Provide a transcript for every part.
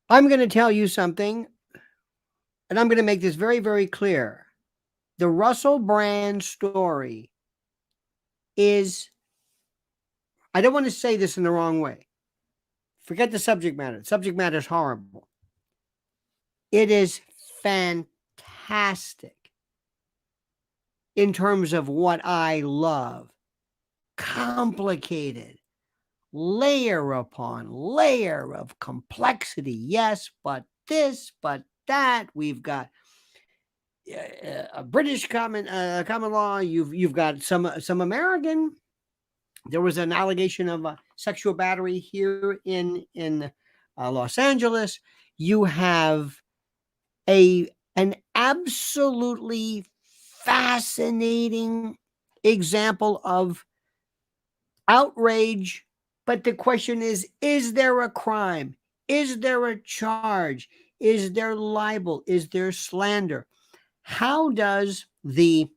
I'm going to tell you something, and I'm going to make this very, very clear. The Russell Brand story is, I don't want to say this in the wrong way. Forget the subject matter. The subject matter is horrible. It is fantastic in terms of what I love. Complicated, layer upon layer of complexity. Yes, but this, but that. We've got a British common law. You've got some American. There was an allegation of sexual battery here in Los Angeles. You have an absolutely fascinating example of outrage. But the question is there a crime? Is there a charge? Is there libel? Is there slander? How does the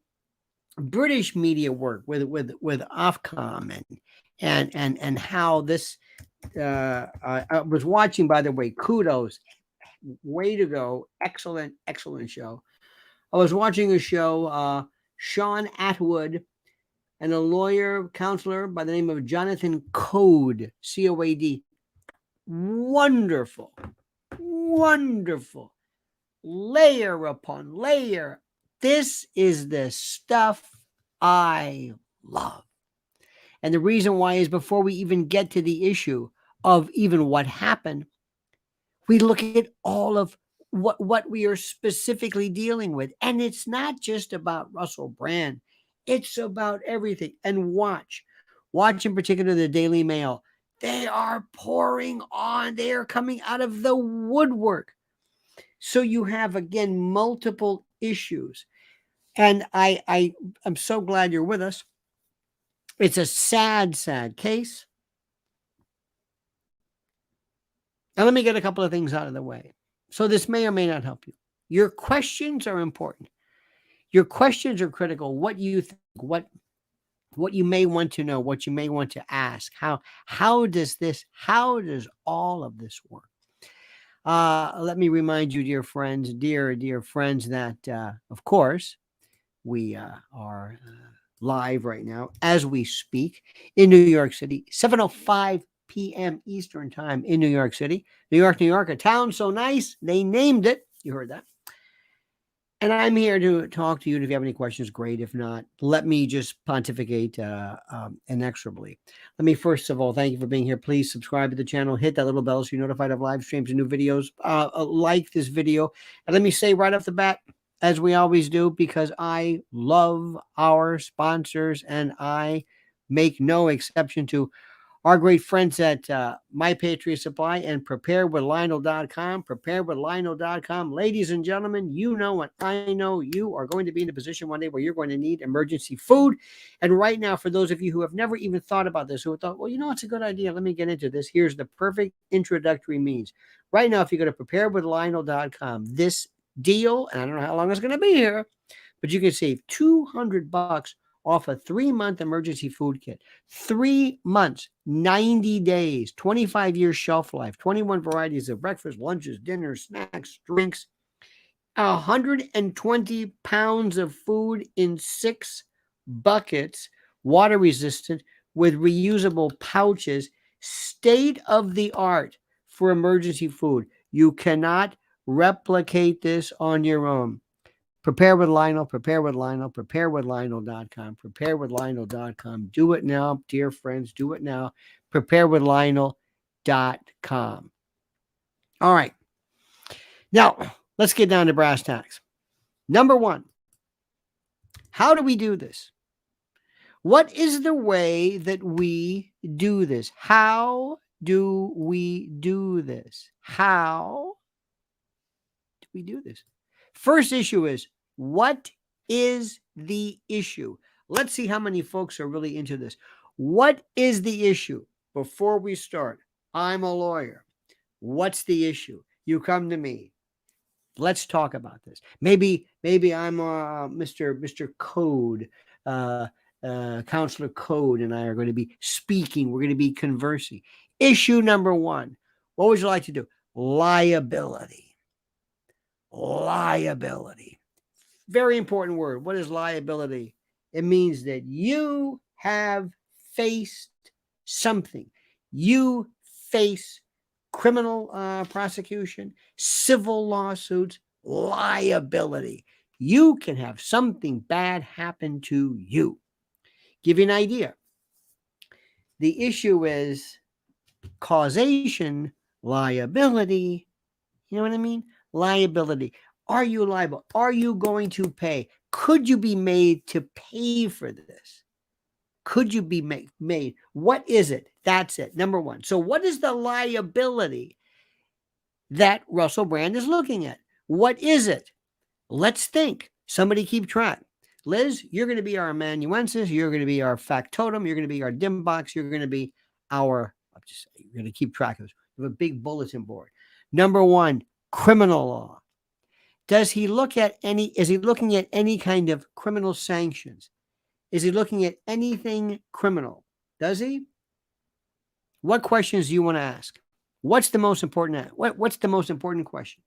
British media work with Ofcom and how this I was watching, by the way, kudos, way to go, excellent show. I was watching a show, Sean Atwood and a lawyer counselor by the name of Jonathan Code, COAD. Wonderful, wonderful, layer upon layer. This is the stuff I love. And the reason why is before we even get to the issue of even what happened, we look at all of what we are specifically dealing with. And it's not just about Russell Brand. It's about everything. And watch in particular the Daily Mail. They are pouring on. They are coming out of the woodwork. So you have, again, multiple issues. And I'm so glad you're with us. It's a sad, sad case. Now, let me get a couple of things out of the way. So this may or may not help you. Your questions are important. Your questions are critical. What you think, what you may want to know, what you may want to ask. How does all of this work? Let me remind you, dear friends, dear friends, that of course we are live right now as we speak in New York City, 7:05 p.m. Eastern time in New York City. New York, a town so nice they named it. You heard that. And I'm here to talk to you. And if you have any questions, great. If not, let me just pontificate inexorably. Let me first of all thank you for being here. Please subscribe to the channel. Hit that little bell so you're notified of live streams and new videos. Like this video. And let me say right off the bat, as we always do, because I love our sponsors and I make no exception to our great friends at My Patriot Supply and preparewithlionel.com. Preparewithlionel.com. Ladies and gentlemen, you know and I know you are going to be in a position one day where you're going to need emergency food. And right now, for those of you who have never even thought about this, who thought, well, you know, it's a good idea. Let me get into this. Here's the perfect introductory means. Right now, if you go to preparewithlionel.com, this deal, and I don't know how long it's going to be here, but you can save $200 off a 3-month emergency food kit. 3 months, 90 days, 25 years shelf life, 21 varieties of breakfast, lunches, dinners, snacks, drinks, 120 pounds of food in 6 buckets, water resistant with reusable pouches, state of the art for emergency food. You cannot replicate this on your own. Prepare with Lionel, preparewithlionel.com, preparewithlionel.com. Do it now, dear friends. Do it now. Preparewithlionel.com. All right. Now, let's get down to brass tacks. Number one, how do we do this? What is the way that we do this? How do we do this? How do we do this? First issue is, what is the issue? Let's see how many folks are really into this. What is the issue? Before we start, I'm a lawyer. What's the issue? You come to me. Let's talk about this. Maybe I'm Mr. Code, Counselor Code, and I are going to be speaking. We're going to be conversing. Issue number one. What would you like to do? liability. Liability. Very important word. What is liability? It means that you have faced something. You face criminal prosecution, civil lawsuits, liability. You can have something bad happen to you. Give you an idea. The issue is causation, liability. You know what I mean? Liability. Are you liable? Are you going to pay? Could you be made to pay for this? Could you be made? What is it? That's it. Number one. So what is the liability that Russell Brand is looking at? What is it? Let's think. Somebody keep track. Liz, you're going to be our amanuensis. You're going to be our factotum. You're going to be our dim box. You're going to be our, you're going to keep track of this. We have a big bulletin board. Number one, criminal law. Does he look at is he looking at any kind of criminal sanctions? Is he looking at anything criminal? Does he? What questions do you want to ask? What's the most important? What's the most important question?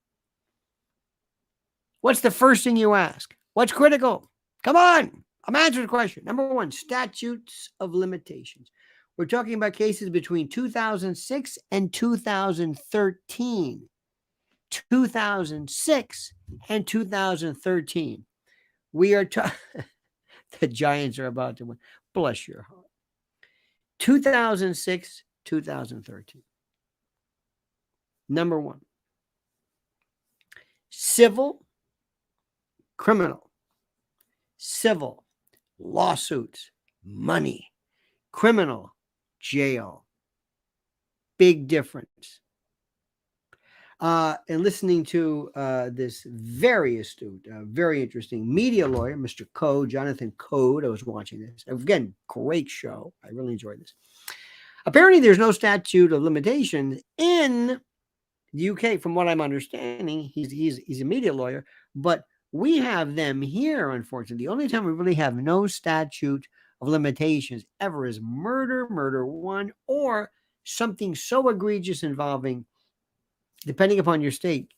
What's the first thing you ask? What's critical? Come on, I'm answering the question. Number one, statutes of limitations. We're talking about cases between 2006 and 2013. 2006 and 2013. We are the Giants are about to win. Bless your heart. 2006, 2013. Number one, civil, criminal, civil, lawsuits, money, criminal, jail. Big difference. And listening to this very astute, very interesting media lawyer, Mr. Code, Jonathan Code. I was watching this. Again, great show. I really enjoyed this. Apparently, there's no statute of limitations in the UK, from what I'm understanding. He's a media lawyer, but we have them here, unfortunately. The only time we really have no statute of limitations ever is murder one, or something so egregious involving, depending upon your state,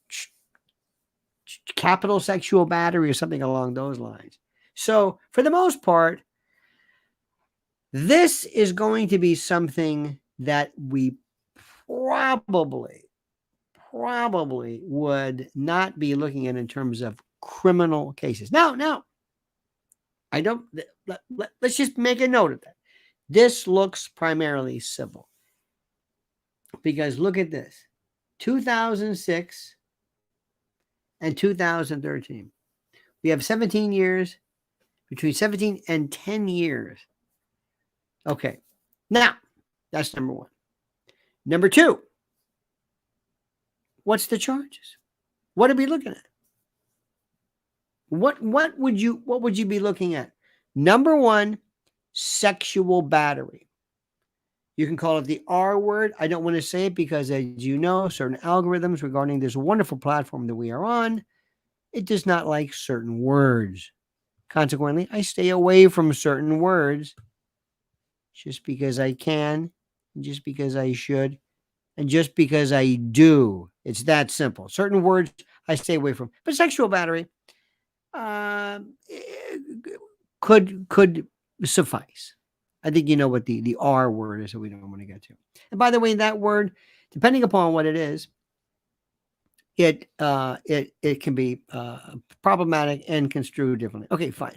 capital sexual battery or something along those lines. So for the most part, this is going to be something that we probably would not be looking at in terms of criminal cases. Now, I don't, let's just make a note of that. This looks primarily civil, because look at this. 2006 and 2013. We have 17 years, between 17 and 10 years. Okay. Now, that's number one. Number two, what's the charges? What are we looking at? What would you be looking at? Number one, sexual battery. You can call it the R word. I don't want to say it because, as you know, certain algorithms regarding this wonderful platform that we are on, it does not like certain words. Consequently, I stay away from certain words just because I can, just because I should, and just because I do. It's that simple. Certain words I stay away from. But sexual battery could suffice. I think you know what the R word is that we don't want to get to. And by the way, that word, depending upon what it is, it can be problematic and construed differently. Okay, fine.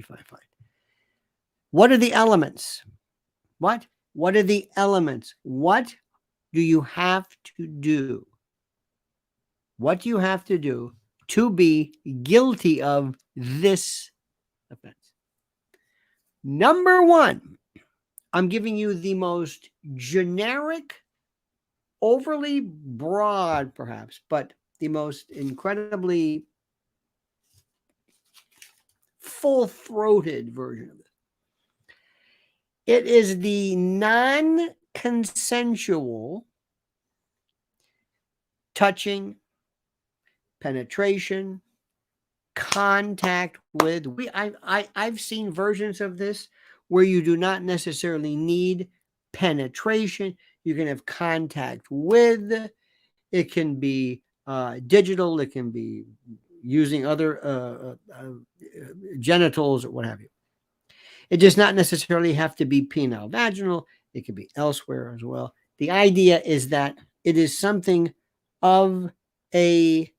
What are the elements? What are the elements? What do you have to do? What do you have to do to be guilty of this offense? Number one, I'm giving you the most generic, overly broad, perhaps, but the most incredibly full-throated version of it. It is the non-consensual touching, penetration, contact with. I've seen versions of this where you do not necessarily need penetration. You can have contact with. It can be digital. It can be using other genitals or what have you. It does not necessarily have to be penile vaginal. It could be elsewhere as well. The idea is that it is something of a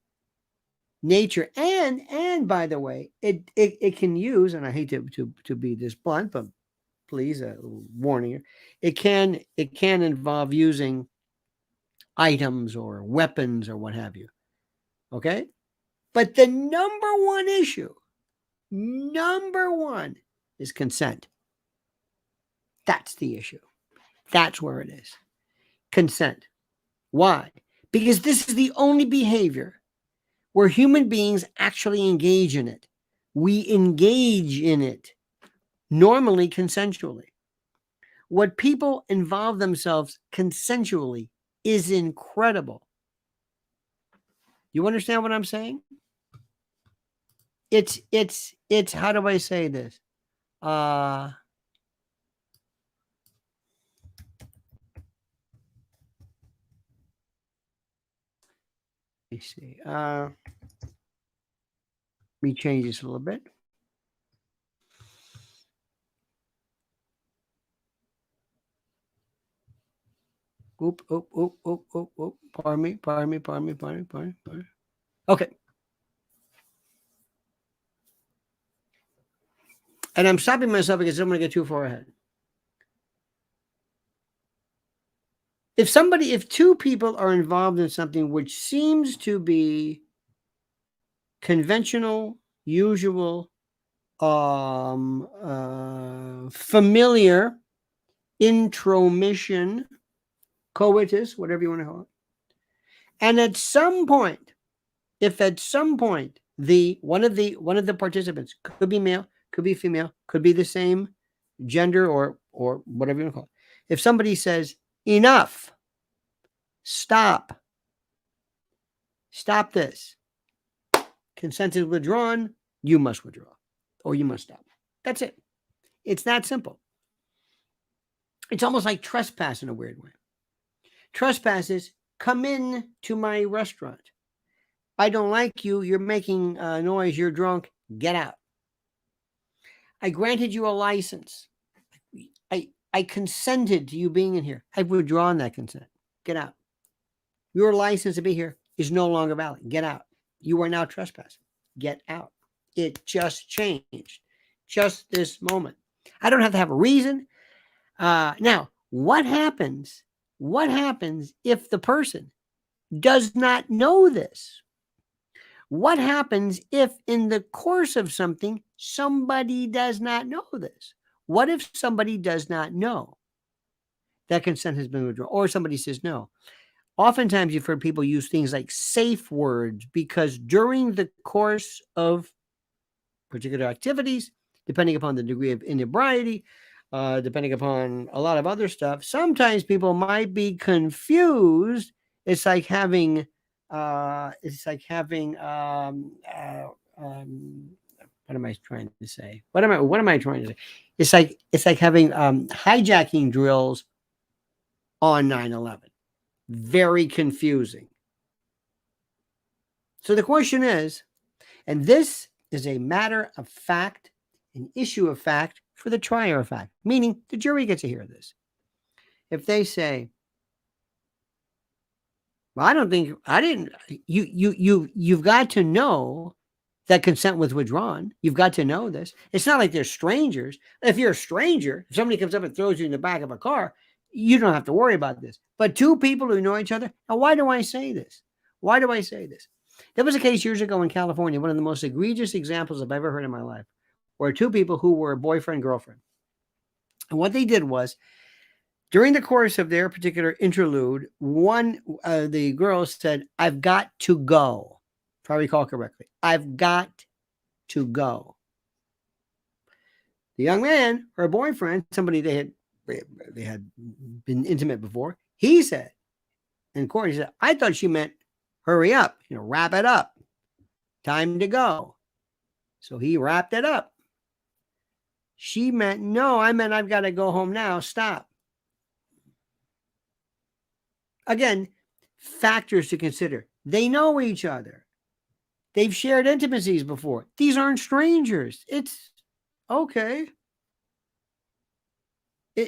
nature, and by the way, it can use, and I hate to be this blunt, but please, a warning here, it can involve using items or weapons or what have you. Okay, but the number one issue, is consent. That's the issue. That's where it is. Consent. Why? Because this is the only behavior where human beings actually engage in it. We engage in it, normally consensually. What people involve themselves consensually is incredible. You understand what I'm saying? It's how do I say this? Let me see. Let me change this a little bit. Oop. Pardon me. Okay. And I'm stopping myself because I'm going to get too far ahead. If two people are involved in something which seems to be conventional, usual, familiar, intromission, coitus, whatever you want to call it, and at some point, the one of the participants could be male, could be female, could be the same gender or whatever you want to call it. If somebody says, enough, stop this, consent is withdrawn, you must withdraw or you must stop. That's it. It's that simple. It's almost like trespass in a weird way. Trespass is, come in to my restaurant. I don't like you. You're making noise. You're drunk. Get out. I granted you a license. I consented to you being in here. I've withdrawn that consent. Get out. Your license to be here is no longer valid. Get out. You are now trespassing. Get out. It just changed. Just this moment. I don't have to have a reason. Now, what happens if the person does not know this? What happens if in the course of something, somebody does not know this? What if somebody does not know that consent has been withdrawn, or somebody says no? Oftentimes you've heard people use things like safe words because during the course of particular activities, depending upon the degree of inebriety, depending upon a lot of other stuff, sometimes people might be confused. It's like having what am I trying to say? What am I trying to say? It's like having hijacking drills on 9/11. Very confusing. So the question is, and this is a matter of fact, an issue of fact for the trier of fact, meaning the jury gets to hear this. If they say, well, you've got to know that consent was withdrawn. You've got to know this. It's not like they're strangers. If you're a stranger, if somebody comes up and throws you in the back of a car, you don't have to worry about this. But two people who know each other, now why do I say this? There was a case years ago in California, one of the most egregious examples I've ever heard in my life, where two people who were boyfriend, girlfriend. And what they did was, during the course of their particular interlude, the girl said, I've got to go. If I recall correctly, I've got to go. The young man, her boyfriend, somebody they had been intimate before, he said, in court, he said, I thought she meant hurry up, wrap it up. Time to go. So he wrapped it up. She meant, no, I meant I've got to go home now. Stop. Again, factors to consider. They know each other. They've shared intimacies before. These aren't strangers. It's okay.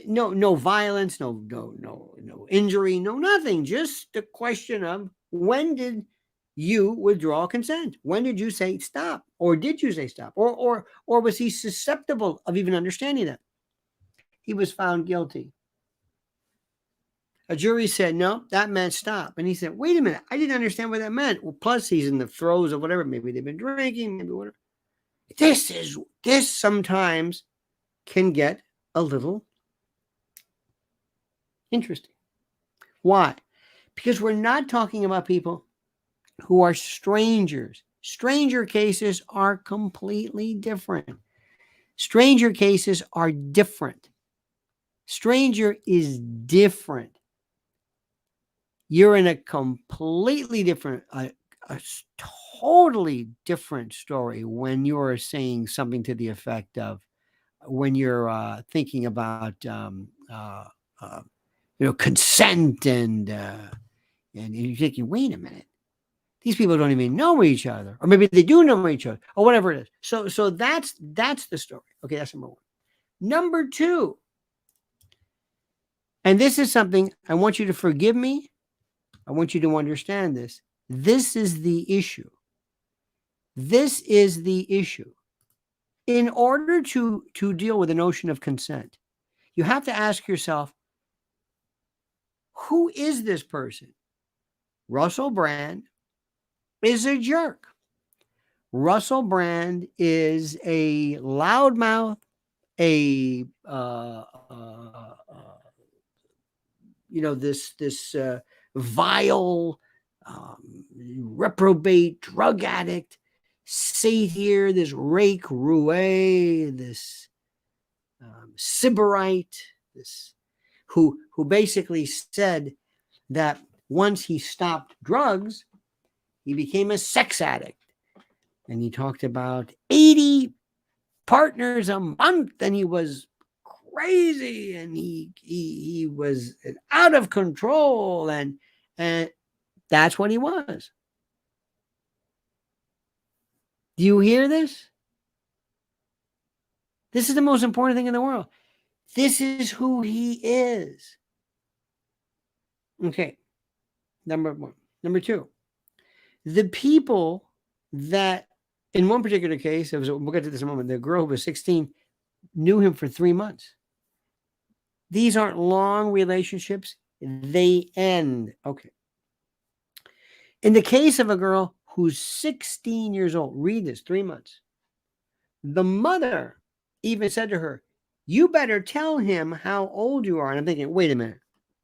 No violence, no injury, no nothing. Just the question of, when did you withdraw consent? When did you say stop? Or did you say stop? Or was he susceptible of even understanding that? He was found guilty. A jury said, no, that meant stop. And he said, wait a minute, I didn't understand what that meant. Well, plus he's in the throes of whatever. Maybe they've been drinking, maybe whatever. This sometimes can get a little interesting. Why? Because we're not talking about people who are strangers. Stranger cases are completely different. Stranger cases are different. Stranger is different. You're in a completely different, a totally different story when you're saying something to the effect of, when you're thinking about, consent, and you're thinking, wait a minute, these people don't even know each other, or maybe they do know each other, or whatever it is. So that's the story. Okay, that's number one. Number two, and this is something I want you to forgive me. I want you to understand this. This is the issue. This is the issue. In order to deal with the notion of consent, you have to ask yourself, who is this person? Russell Brand is a jerk. Russell Brand is a loudmouth, a this vile, reprobate drug addict, satyr, this rake roue, this sybarite, this who basically said that once he stopped drugs, he became a sex addict. And he talked about 80 partners a month, and he was crazy, and he was out of control, and that's what he was. Do you hear this? This is the most important thing in the world. This is who he is. Okay. Number one. Number two, the people that, in one particular case, we'll get to this in a moment, the girl who was 16 knew him for 3 months. These aren't long relationships. They end. Okay. In the case of a girl who's 16 years old, read this, 3 months. The mother even said to her, you better tell him how old you are. And I'm thinking, wait a minute.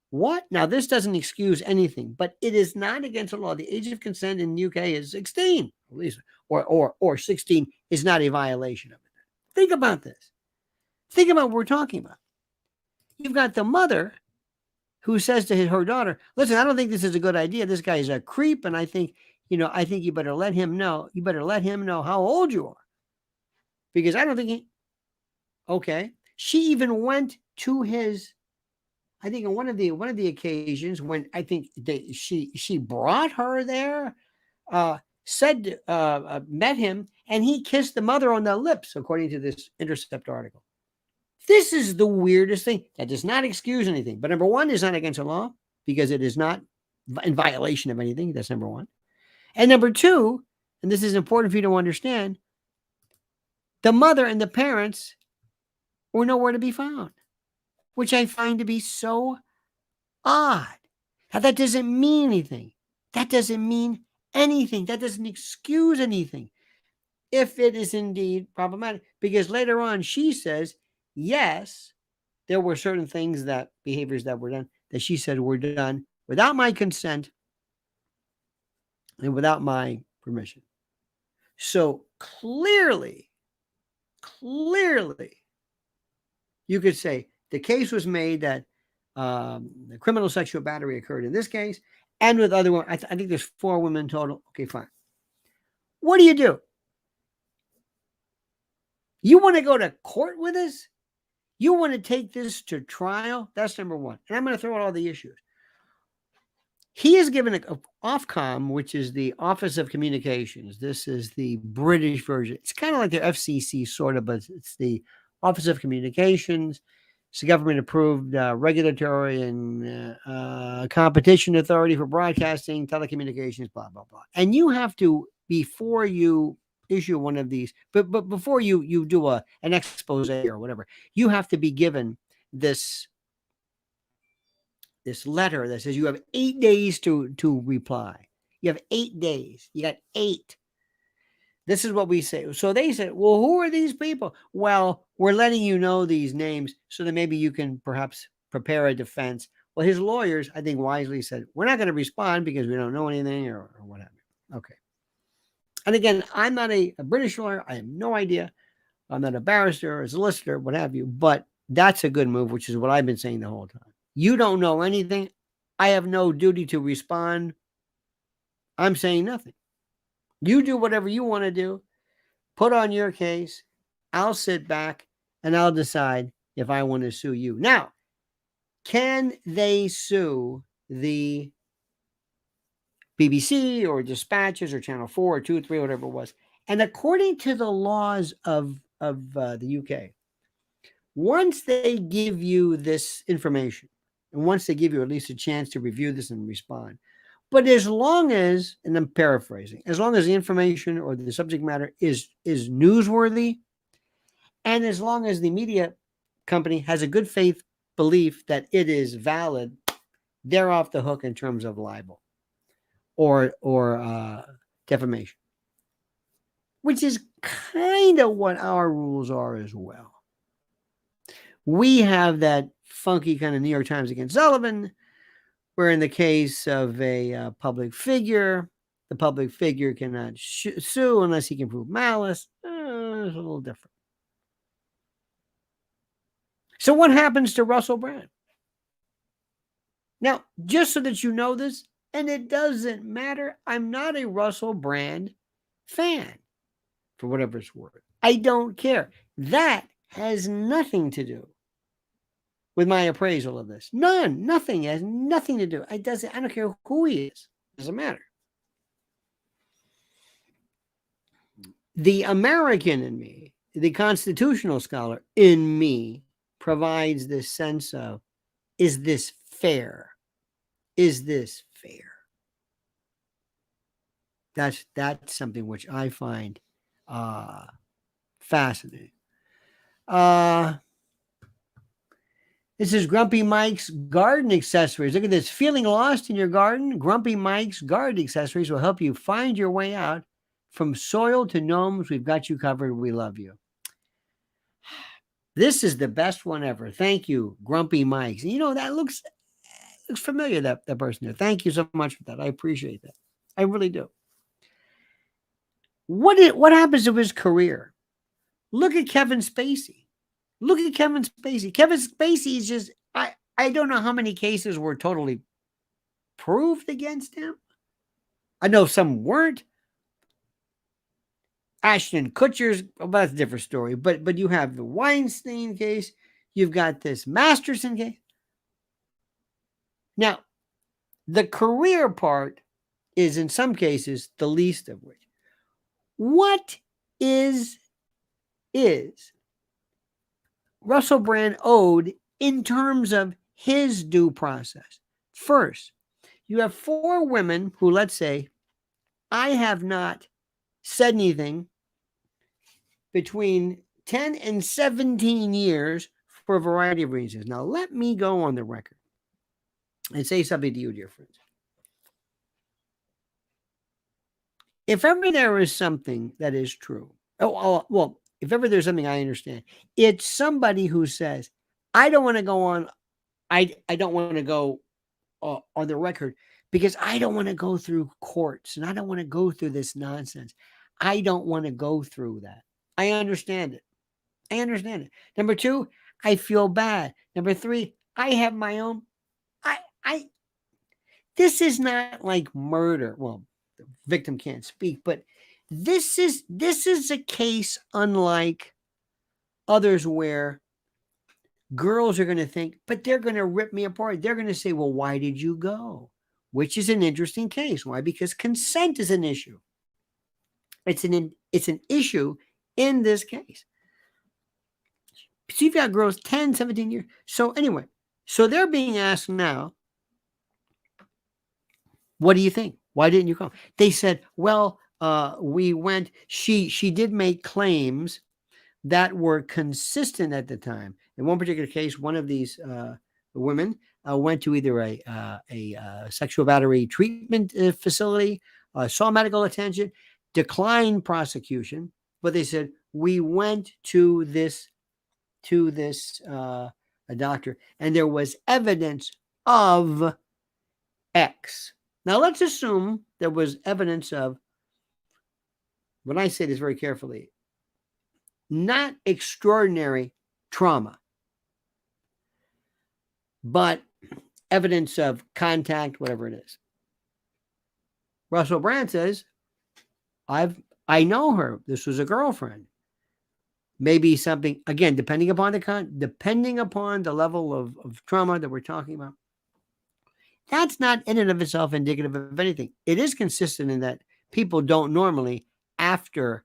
What? Now, this doesn't excuse anything, but it is not against the law. The age of consent in the UK is 16, at least, or 16 is not a violation of it. Think about this. Think about what we're talking about. You've got the mother who says to her daughter, listen, I don't think this is a good idea. This guy is a creep, and I think you better let him know. You better let him know how old you are. Because I don't think he... Okay. She even went to his... I think on one of the occasions when I think she brought her there, met him, and he kissed the mother on the lips, according to this Intercept article. This is the weirdest thing. That does not excuse anything. But number one, is not against the law because it is not in violation of anything. That's number one. And number two, and this is important for you to understand, the mother and the parents were nowhere to be found, which I find to be so odd. Now, that doesn't mean anything. That doesn't mean anything. That doesn't excuse anything, if it is indeed problematic. Because later on, she says, yes, there were certain behaviors that were done, that she said were done without my consent and without my permission. So clearly, you could say the case was made that the criminal sexual battery occurred in this case, and with other women. I think there's 4 women total. Okay, fine. What do? You want to go to court with us? You want to take this to trial? That's number one. And I'm going to throw out all the issues. He is given a Ofcom, which is the Office of Communications. This is the British version. It's kind of like the FCC, sort of, but it's the Office of Communications. It's the government-approved regulatory and competition authority for broadcasting, telecommunications, blah, blah, blah. And you have to, before you issue one of these, but before you do an expose or whatever, you have to be given this letter that says you have 8 days to reply. You have 8 days. You got 8. This is what we say. So they said, well, who are these people? Well, we're letting you know these names so that maybe you can perhaps prepare a defense. Well, his lawyers, I think, wisely said, we're not going to respond because we don't know anything or whatever. Okay. And again, I'm not a British lawyer. I have no idea. I'm not a barrister or a solicitor, what have you. But that's a good move, which is what I've been saying the whole time. You don't know anything. I have no duty to respond. I'm saying nothing. You do whatever you want to do. Put on your case. I'll sit back and I'll decide if I want to sue you. Now, can they sue the BBC or Dispatches or Channel 4 or 2, 3, whatever it was? And according to the laws of the UK, once they give you this information, and once they give you at least a chance to review this and respond, but as long as, and I'm paraphrasing, as long as the information or the subject matter is newsworthy, and as long as the media company has a good faith belief that it is valid, they're off the hook in terms of libel or defamation, which is kind of what our rules are as well. We have that funky kind of New York Times against Sullivan, where in the case of a public figure, the public figure cannot sue unless he can prove malice. It's a little different. So what happens to Russell Brand? Now, just so that you know this, and it doesn't matter, I'm not a Russell Brand fan, for whatever it's worth. I don't care. That has nothing to do with my appraisal of this. Nothing. It has nothing to do. I don't care who he is. It doesn't matter. The American in me, the constitutional scholar in me, provides this sense of, is this fair? Is this fair? That's something which I find fascinating. This is Grumpy Mike's Garden Accessories. Look at this. Feeling lost in your garden? Grumpy Mike's Garden Accessories will help you find your way out. From soil to gnomes, we've got you covered. We love you. This is the best one ever. Thank you, Grumpy Mike's. You know, that looks familiar, that person there. Thank you so much for that. I appreciate that. I really do. What happens to his career? Look at Kevin Spacey. Look at Kevin Spacey. Kevin Spacey is just, I don't know how many cases were totally proved against him. I know some weren't. Ashton Kutcher's, well, that's a different story. But you have the Weinstein case. You've got this Masterson case. Now, the career part is in some cases the least of which. What is Russell Brand owed in terms of his due process? First, you have 4 women who, let's say, I have not said anything between 10 and 17 years for a variety of reasons. Now, let me go on the record and say something to you, dear friends. If ever there is something that is true, well, if ever there's something I understand, it's somebody who says, I don't want to go on, I don't want to go on the record because I don't want to go through courts and I don't want to go through this nonsense. I don't want to go through that. I understand it. I understand it. Number 2, I feel bad. Number 3, I have my own. This is not like murder. Well, the victim can't speak, but this is a case unlike others where girls are going to think, but they're going to rip me apart. They're going to say, well, why did you go? which is an interesting case. Why? Because consent is an issue. It's an issue in this case. So you've got girls 10, 17 years. So anyway, so they're being asked now, what do you think? Why didn't you come? They said, well, we went, she did make claims that were consistent at the time. In one particular case, one of these women went to either a sexual battery treatment facility, saw medical attention, declined prosecution, but they said, we went to this a doctor, and there was evidence of X. Now, let's assume there was evidence of, when I say this very carefully, not extraordinary trauma, but evidence of contact, whatever it is. Russell Brand says, I know her. This was a girlfriend. Maybe something, again, depending upon the level of trauma that we're talking about. That's not in and of itself indicative of anything. It is consistent in that people don't normally, after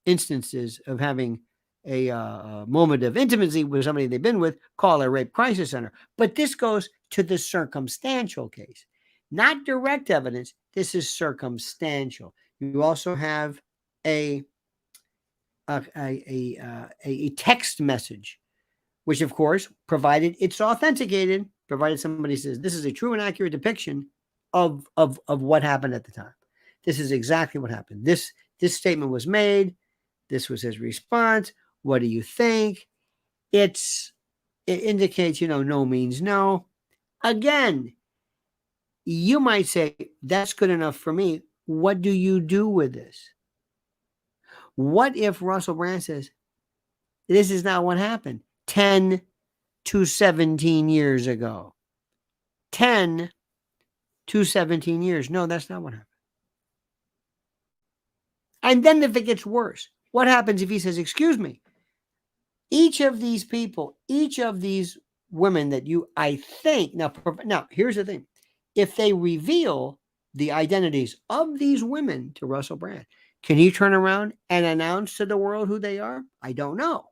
instances of having a moment of intimacy with somebody they've been with, call a rape crisis center. But this goes to the circumstantial case, not direct evidence. This is circumstantial. You also have a text message, which of course, provided it's authenticated, provided somebody says this is a true and accurate depiction of what happened at the time. This is exactly what happened. This statement was made. This was his response. What do you think? It indicates, no means no. Again, you might say, that's good enough for me. What do you do with this? What if Russell Brand says, this is not what happened 10 to 17 years ago? 10 to 17 years. No, that's not what happened. And then if it gets worse, what happens if he says, excuse me, each of these people, each of these women that I think, now here's the thing. If they reveal the identities of these women to Russell Brand, can he turn around and announce to the world who they are? I don't know.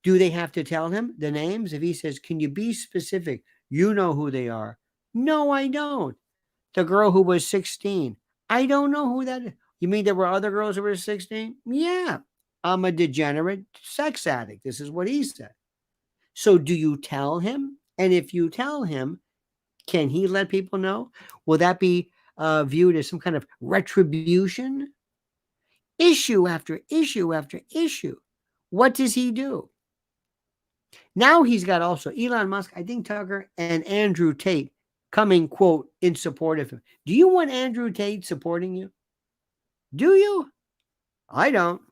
Do they have to tell him the names? If he says, can you be specific? You know who they are. No, I don't. The girl who was 16. I don't know who that is. You mean there were other girls who were 16? Yeah. I'm a degenerate sex addict. This is what he said. So do you tell him? And if you tell him, can he let people know? Will that be viewed as some kind of retribution? Issue after issue after issue. What does he do? Now he's got also Elon Musk, I think Tucker, and Andrew Tate coming, quote, in support of him. Do you want Andrew Tate supporting you? Do you? I don't.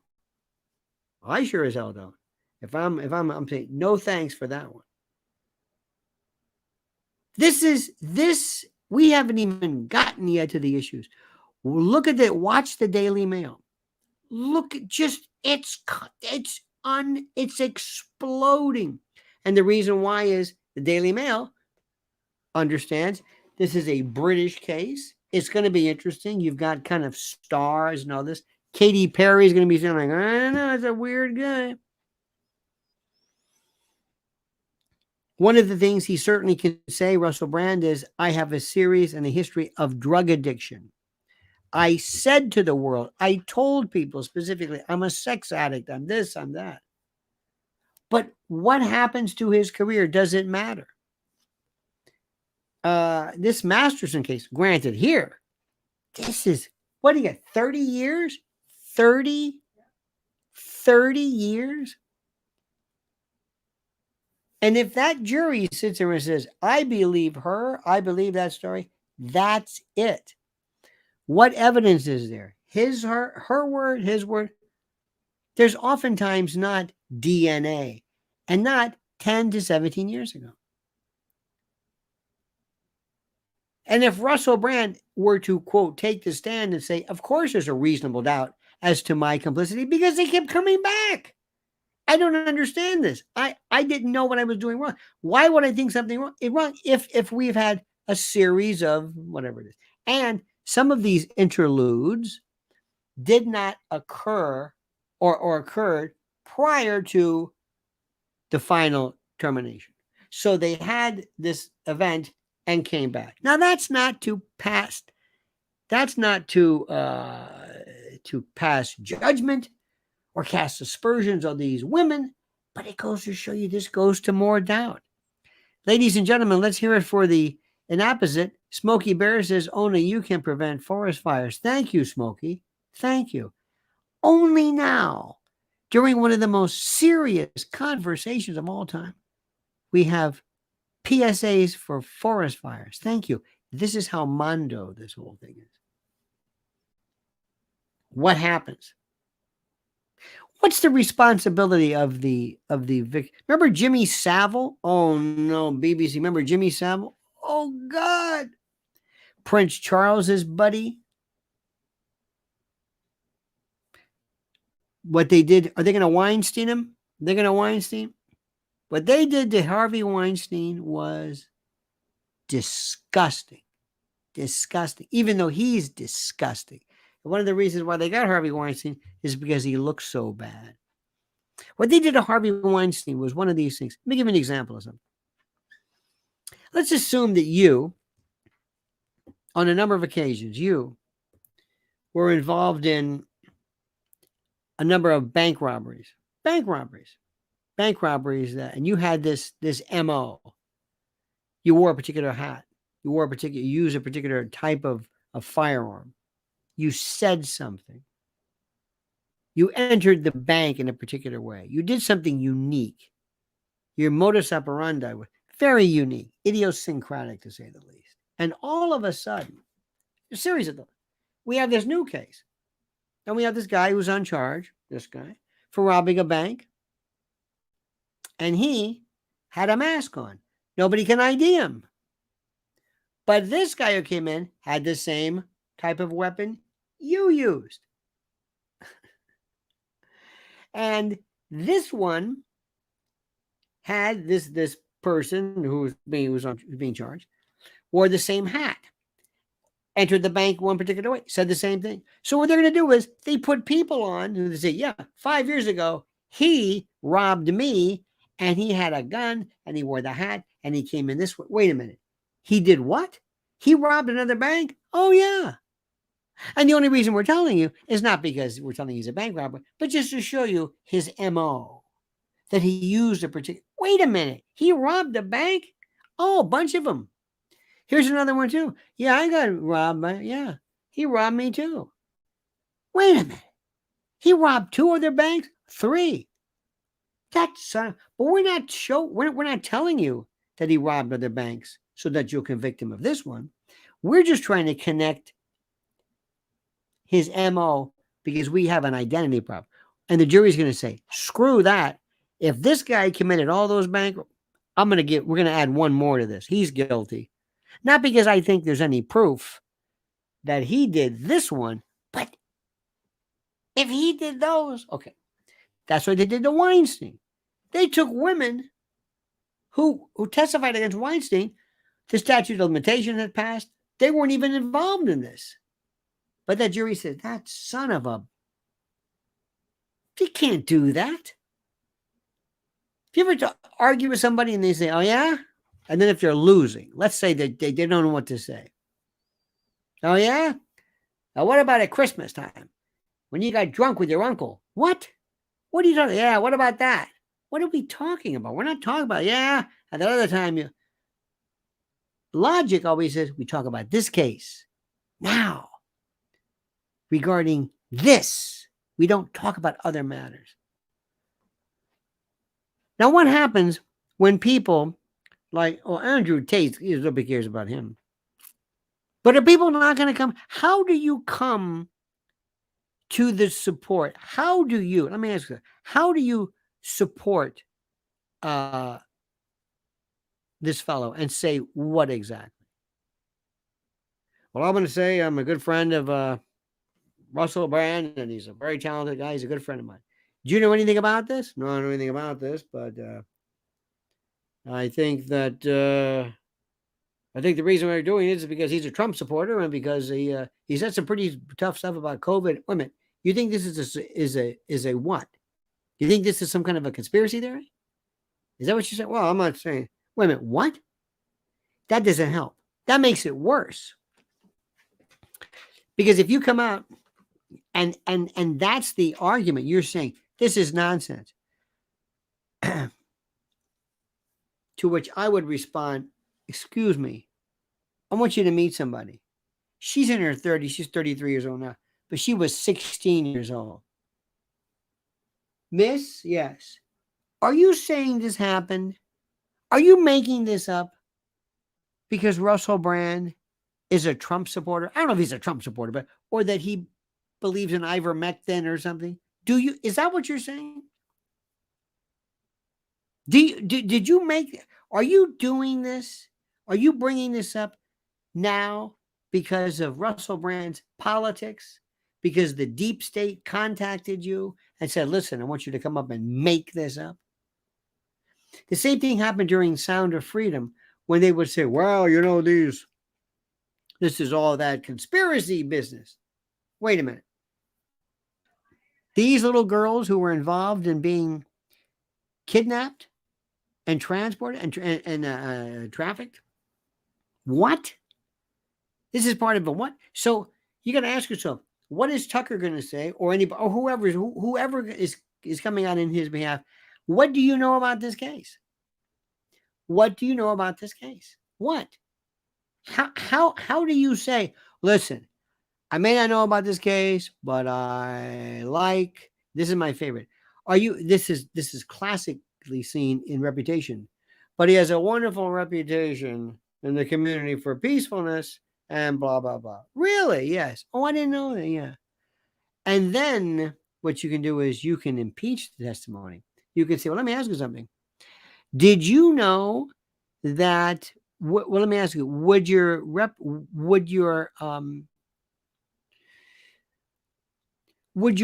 I sure as hell don't. If I'm saying no thanks for that one. We haven't even gotten yet to the issues. Look at that. Watch the Daily Mail. Look at it's exploding. And the reason why is the Daily Mail understands this is a British case. It's going to be interesting. You've got kind of stars and all this. Katy Perry is going to be saying, like, I don't know, it's a weird guy. One of the things he certainly can say, Russell Brand, is, I have a series and a history of drug addiction. I said to the world, I told people specifically, I'm a sex addict, I'm this, I'm that. But what happens to his career? Does it matter? This Masterson case, granted here, this is, what do you get, 30 years? 30 years? And if that jury sits there and says, I believe her, I believe that story, that's it. What evidence is there? Her word, his word. There's oftentimes not DNA, and not 10 to 17 years ago. And if Russell Brand were to, quote, take the stand and say, of course there's a reasonable doubt as to my complicity, because they kept coming back. I don't understand this. I didn't know what I was doing wrong. Why would I think something wrong? If we've had a series of whatever it is. And some of these interludes did not occur or occurred prior to the final termination. So they had this event and came back. Now that's not to pass. That's not to pass judgment or cast aspersions on these women, but it goes to show you this goes to more doubt. Ladies and gentlemen, let's hear it for the an opposite. Smokey Bear says only you can prevent forest fires. Thank you, Smokey. Thank you. Only now, during one of the most serious conversations of all time, we have PSAs for forest fires. Thank you. This is how mondo this whole thing is. What happens? What's the responsibility of the victim? Remember Jimmy Savile? Oh no, BBC. Remember Jimmy Savile? Oh God. Prince Charles's buddy. What they did, are they going to Weinstein him? They're going to Weinstein? What they did to Harvey Weinstein was disgusting. Disgusting. Even though he's disgusting. One of the reasons why they got Harvey Weinstein is because he looks so bad. What they did to Harvey Weinstein was one of these things. Let me give you an example of something. Let's assume that you, on a number of occasions, you were involved in a number of bank robberies, and you had this MO. You wore a particular hat. You used a particular type of firearm. You said something. You entered the bank in a particular way. You did something unique. Your modus operandi was very unique, idiosyncratic to say the least. And all of a sudden, a series of them, we have this new case. And we have this guy who's on charge, for robbing a bank. And he had a mask on. Nobody can ID him. But this guy who came in had the same type of weapon you used. And this one had this person who was being charged, wore the same hat, entered the bank one particular way, said the same thing. So what they're going to do is they put people on who say, yeah, 5 years ago, he robbed me and he had a gun and he wore the hat and he came in this way. Wait a minute. He did what? He robbed another bank? Oh, yeah. And the only reason we're telling you is not because we're telling you he's a bank robber, but just to show you his MO, that he used a particular. Wait a minute. He robbed a bank? Oh, a bunch of them. Here's another one too. Yeah, I got robbed. Yeah, he robbed me too. Wait a minute. He robbed 2 other banks? 3. That's but we're not telling you that he robbed other banks so that you'll convict him of this one. We're just trying to connect his MO because we have an identity problem. And the jury's going to say, screw that. If this guy committed all those bank, we're going to add one more to this. He's guilty. Not because I think there's any proof that he did this one, but if he did those, okay. That's what they did to Weinstein. They took women who testified against Weinstein. The statute of limitation had passed. They weren't even involved in this. But that jury said, that son of a... You can't do that. If you ever argue with somebody and they say, oh, yeah? And then if they're losing, let's say that they don't know what to say. Oh, yeah? Now, what about at Christmas time? When you got drunk with your uncle? What? What are you talking about? Yeah, what about that? What are we talking about? We're not talking about, yeah, at that other time. Logic always says we talk about this case. Now, regarding this, we don't talk about other matters. Now, what happens when people like, oh, Andrew Tate, nobody cares about him. But are people not going to come? How do you come to the support? How do you, let me ask you, how do you support this fellow and say what exactly? Well, I'm going to say I'm a good friend of Russell Brand, and he's a very talented guy. He's a good friend of mine. Do you know anything about this? No, I don't know anything about this, but I think that I think the reason why they're doing it is because he's a Trump supporter and because he said some pretty tough stuff about COVID. Wait a minute, you think this is a what? You think this is some kind of a conspiracy theory? Is that what you said? Well, I'm not saying. Wait a minute, what? That doesn't help. That makes it worse. Because if you come out and that's the argument, you're saying this is nonsense. To which I would respond, excuse me, I want you to meet somebody. She's in her 30s. She's 33 years old now, but she was 16 years old. Miss, yes. Are you saying this happened? Are you making this up because Russell Brand is a Trump supporter? I don't know if he's a Trump supporter, but or that he believes in ivermectin or something. Is that what you're saying? Did you make? Are you doing this? Are you bringing this up now because of Russell Brand's politics? Because the deep state contacted you and said, "Listen, I want you to come up and make this up." The same thing happened during Sound of Freedom when they would say, "Well, you know, this is all that conspiracy business." Wait a minute. These little girls who were involved in being kidnapped and transported and trafficked? What? This is part of a what? So you got to ask yourself, what is Tucker going to say, or anybody, or whoever is coming out in his behalf? What do you know about this case? What do you know about this case? What? How do you say, listen, I may not know about this case, but this is my favorite. This is classically seen in Reputation, but he has a wonderful reputation in the community for peacefulness and blah, blah, blah. Really? Yes. Oh, I didn't know that. Yeah. And then what you can do is you can impeach the testimony. You can say, well, let me ask you something. Did you know that, well, let me ask you, would your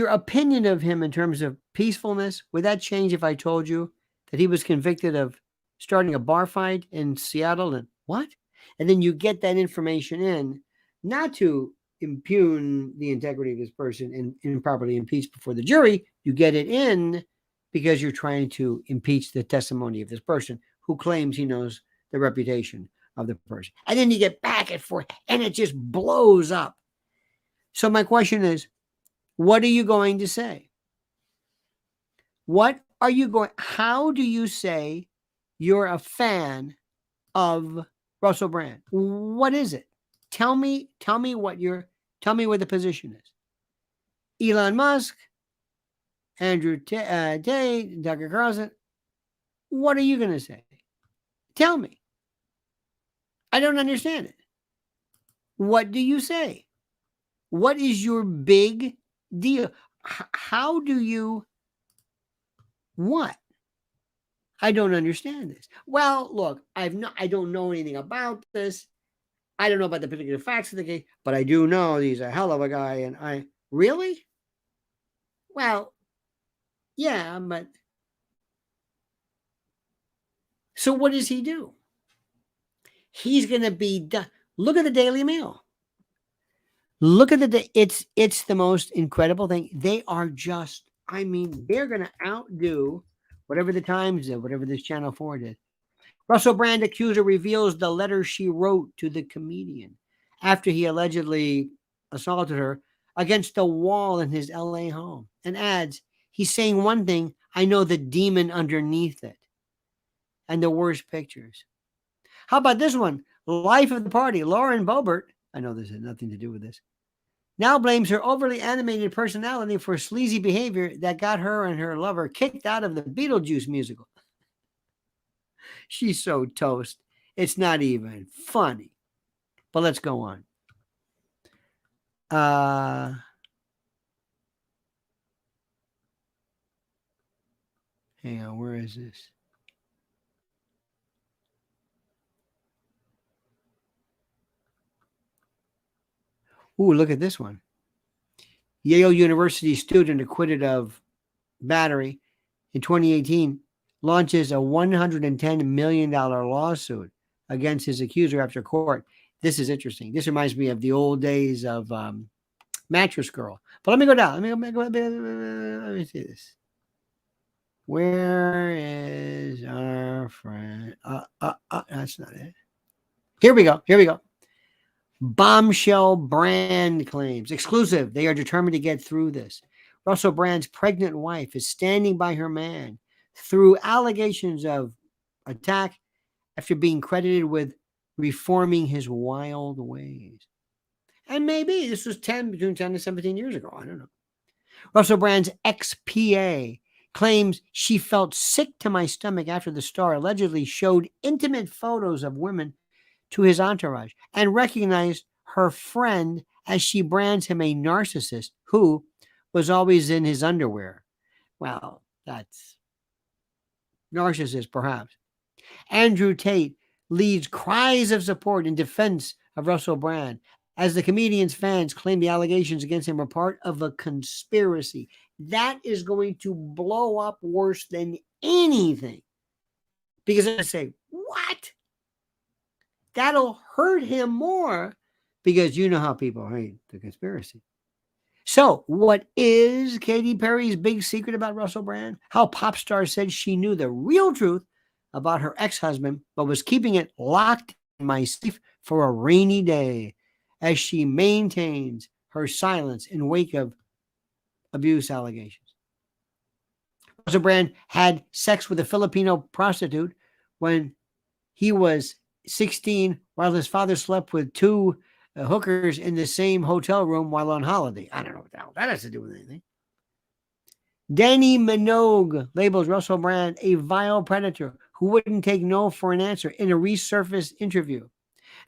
opinion of him in terms of peacefulness, would that change if I told you that he was convicted of starting a bar fight in Seattle? And what? And then you get that information in, not to impugn the integrity of this person and improperly impeach before the jury. You get it in because you're trying to impeach the testimony of this person who claims he knows the reputation of the person. And then you get back and forth and it just blows up. So my question is, what are you going to say? How do you say you're a fan of Russell Brand? What is it? Tell me what the position is. Elon Musk, Andrew Tate, Tucker Carlson. What are you going to say? Tell me. I don't understand it. What do you say? What is your big deal? How do you, what? I don't understand this. Well, look, I don't know anything about this. I don't know about the particular facts of the case, but I do know he's a hell of a guy. And really? Well, yeah, but so what does he do? He's going to be done. Look at the Daily Mail. Look at it's the most incredible thing. They are just, they're going to outdo whatever the Times did, whatever this Channel 4 did. Russell Brand accuser reveals the letter she wrote to the comedian after he allegedly assaulted her against the wall in his LA home, and adds, he's saying one thing, I know the demon underneath it. And the worst pictures. How about this one? Life of the party. Lauren Boebert, I know this has nothing to do with this, now blames her overly animated personality for sleazy behavior that got her and her lover kicked out of the Beetlejuice musical. She's so toast. It's not even funny. But let's go on. Hang on, where is this? Ooh, look at this one. Yale University student acquitted of battery in 2018 launches a $110 million lawsuit against his accuser after court. This is interesting. This reminds me of the old days of Mattress Girl. But let me go down. Let me see this. Where is our friend? That's not it. Here we go. Bombshell Brand claims. Exclusive. They are determined to get through this. Russell Brand's pregnant wife is standing by her man through allegations of attack after being credited with reforming his wild ways. And maybe this was between 10 and 17 years ago. I don't know. Russell Brand's ex-PA claims she felt sick to my stomach after the star allegedly showed intimate photos of women to his entourage and recognized her friend as she brands him a narcissist who was always in his underwear. Well, that's narcissist, perhaps. Andrew Tate leads cries of support in defense of Russell Brand as the comedian's fans claim the allegations against him are part of a conspiracy. That is going to blow up worse than anything. Because I say, what? That'll hurt him more because you know how people hate the conspiracy. So, what is Katy Perry's big secret about Russell Brand? How pop star said she knew the real truth about her ex-husband, but was keeping it locked in my safe for a rainy day as she maintains her silence in wake of abuse allegations. Russell Brand had sex with a Filipino prostitute when he was 16 while his father slept with two hookers in the same hotel room while on holiday. I don't know what the hell that has to do with anything. Danny Minogue labels Russell Brand a vile predator who wouldn't take no for an answer in a resurfaced interview.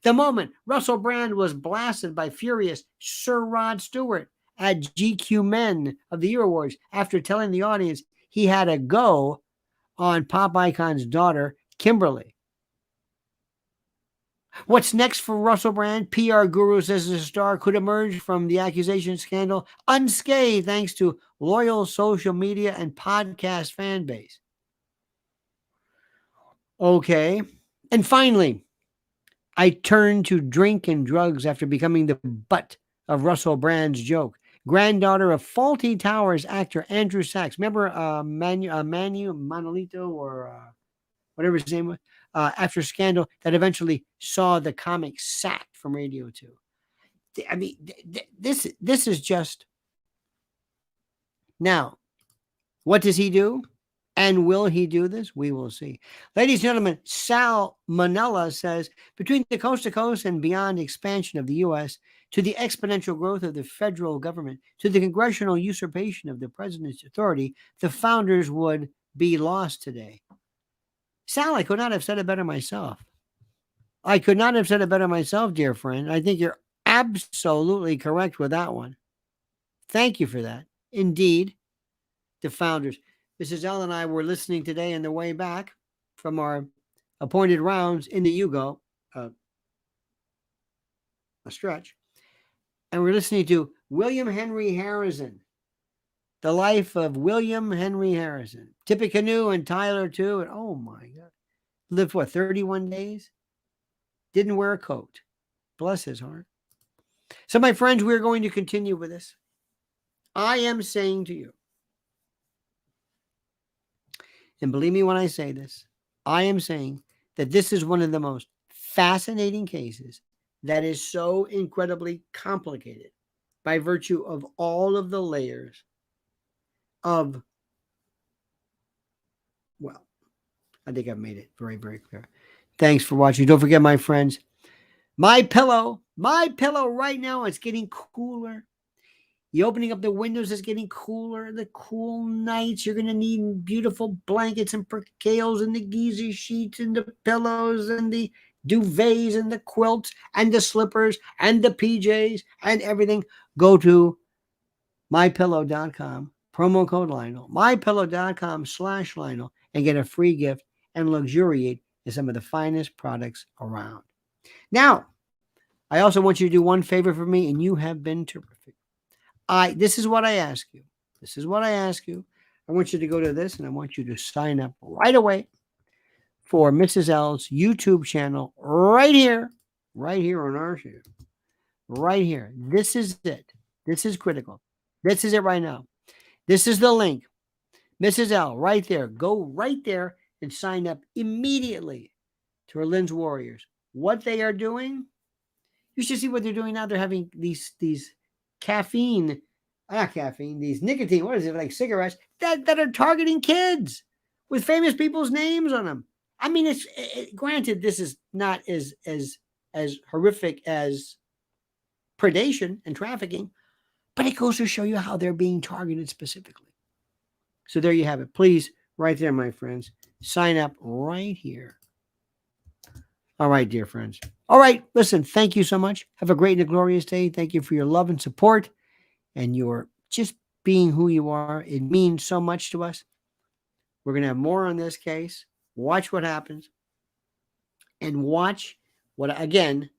The moment Russell Brand was blasted by furious Sir Rod Stewart at GQ Men of the Year Awards after telling the audience he had a go on pop icon's daughter, Kimberly. What's next for Russell Brand? PR guru says the star could emerge from the accusation scandal unscathed thanks to loyal social media and podcast fan base. Okay. And finally, I turned to drink and drugs after becoming the butt of Russell Brand's joke. Granddaughter of Faulty Towers actor Andrew Sachs. Remember Manolito or whatever his name was? After scandal that eventually saw the comic sacked from Radio 2. I mean, this is just... Now, what does he do? And will he do this? We will see. Ladies and gentlemen, Sal Manella says, between the coast-to-coast and beyond expansion of the U.S., to the exponential growth of the federal government, to the congressional usurpation of the president's authority, the founders would be lost today. Sal, I could not have said it better myself. I could not have said it better myself, dear friend. I think you're absolutely correct with that one. Thank you for that. Indeed, the founders. Mrs. L and I were listening today on the way back from our appointed rounds in the Yugo, a stretch, and we're listening to William Henry Harrison, the life of William Henry Harrison. Tippecanoe and Tyler too, and oh my God, lived what, 31 days? Didn't wear a coat. Bless his heart. So my friends, we're going to continue with this. I am saying to you, and believe me when I say this, I am saying that this is one of the most fascinating cases that is so incredibly complicated by virtue of all of the layers of, well, I think I've made it very, very clear. Thanks for watching. Don't forget, my friends, my pillow right now, it's getting cooler. The opening up the windows is getting cooler. The cool nights, you're going to need beautiful blankets and percales and the Giza sheets and the pillows and the duvets and the quilts and the slippers and the PJs and everything. Go to mypillow.com, promo code Lionel, mypillow.com/Lionel, and get a free gift and luxuriate in some of the finest products around. Now, I also want you to do one favor for me, and you have been terrific. This is what I ask you. I want you to go to this, and I want you to sign up right away for Mrs. L's YouTube channel right here on our show. Right here. This is it. This is critical. This is it right now. This is the link. Mrs. L, right there. Go right there and sign up immediately to her Lynn's Warriors. What they are doing, you should see what they're doing now. They're having these caffeine, not caffeine, these nicotine, what is it, like cigarettes that are targeting kids with famous people's names on them. I mean, granted, this is not as horrific as predation and trafficking, but it goes to show you how they're being targeted specifically. So there you have it. Please, right there, my friends, sign up right here. All right, dear friends. All right, listen, thank you so much. Have a great and a glorious day. Thank you for your love and support and your just being who you are. It means so much to us. We're going to have more on this case. Watch what happens. And watch what, again,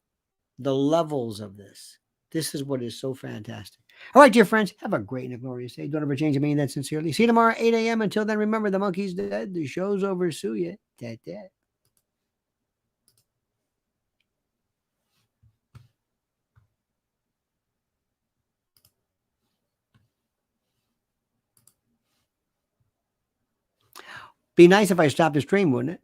the levels of this. This is what is so fantastic. All right, dear friends, have a great and a glorious day. Don't ever change. I mean that sincerely. See you tomorrow, 8 a.m. Until then, remember, the monkey's dead. The show's over. Sue ya. Ta-ta. Be nice if I stopped the stream, wouldn't it?